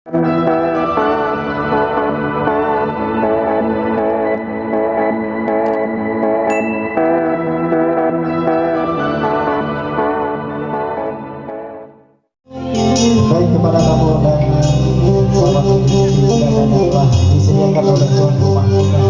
Baik kepada tamu dan selamat hidangan yang telah disediakan oleh tuan rumah kita.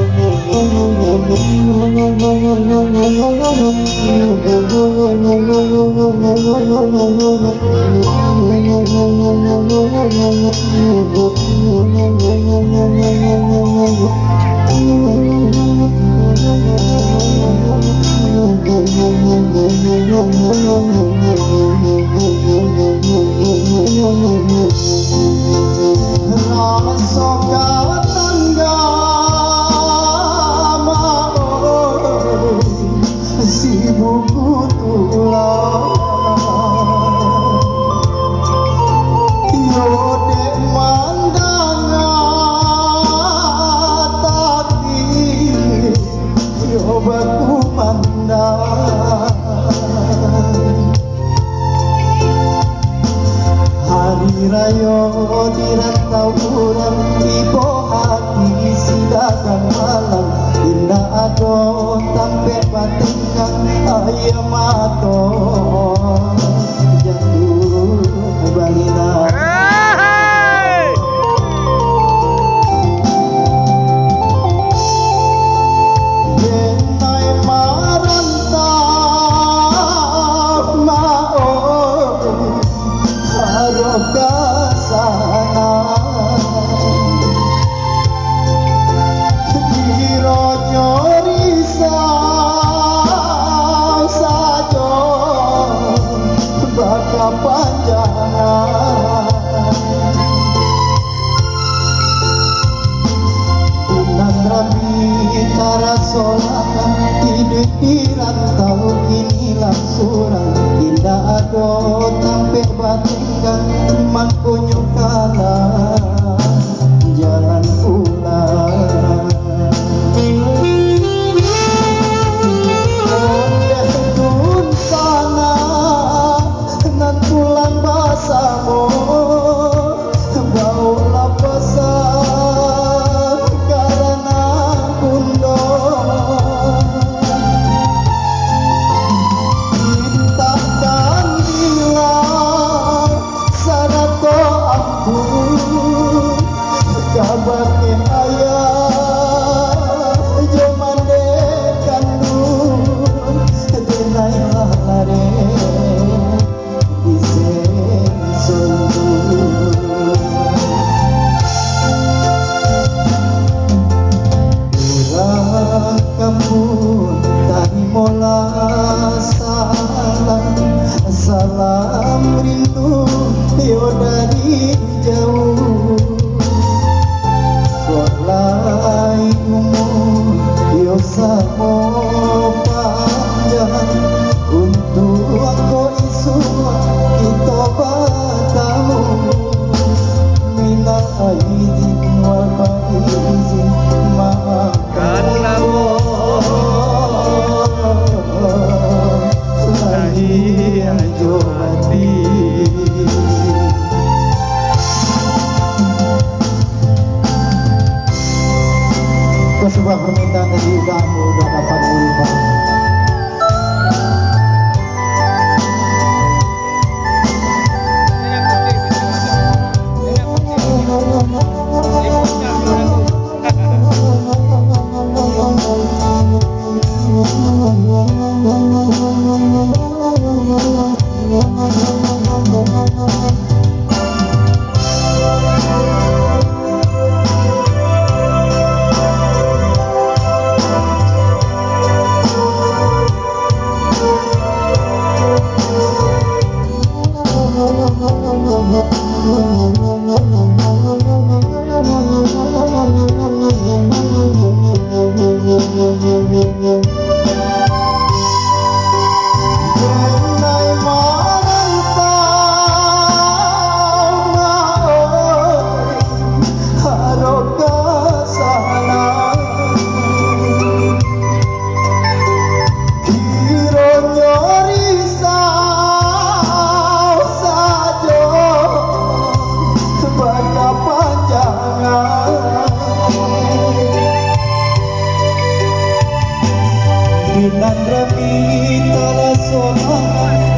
Rayo dirantau urang ibo hati sidakan malam indah ado tampe batingkan ayam mato jatuh balina solakan hidup di rantau inilah surang indah ado tampe batingkan man kunyo kalah jalan pulang dun sana nan tulang basamo bau lapasa salam rindu yo dari jauh walai umur yo samo panjang untuk aku isu kita bertemu minal aidin wal faizin maafkan ajo mati sebuah permintaan dari kamu dan dapat berubah.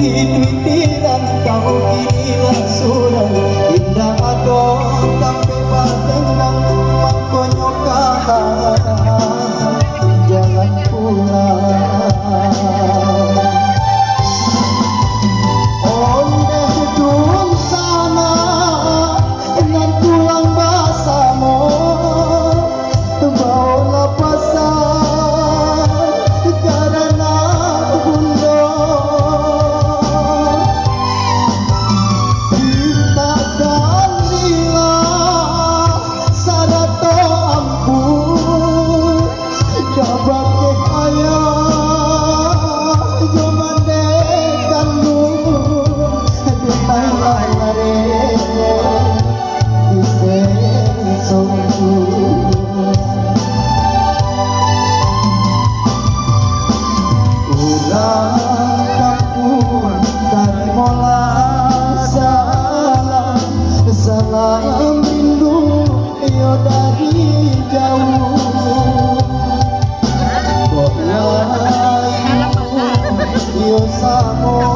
Titiran kau kira surang indah adon tapi batenang makonyo kahanan jalan pulang onde dung sana nan tulang basamo bawa pasan karena bundo salam rindu yo dari jauh yo samo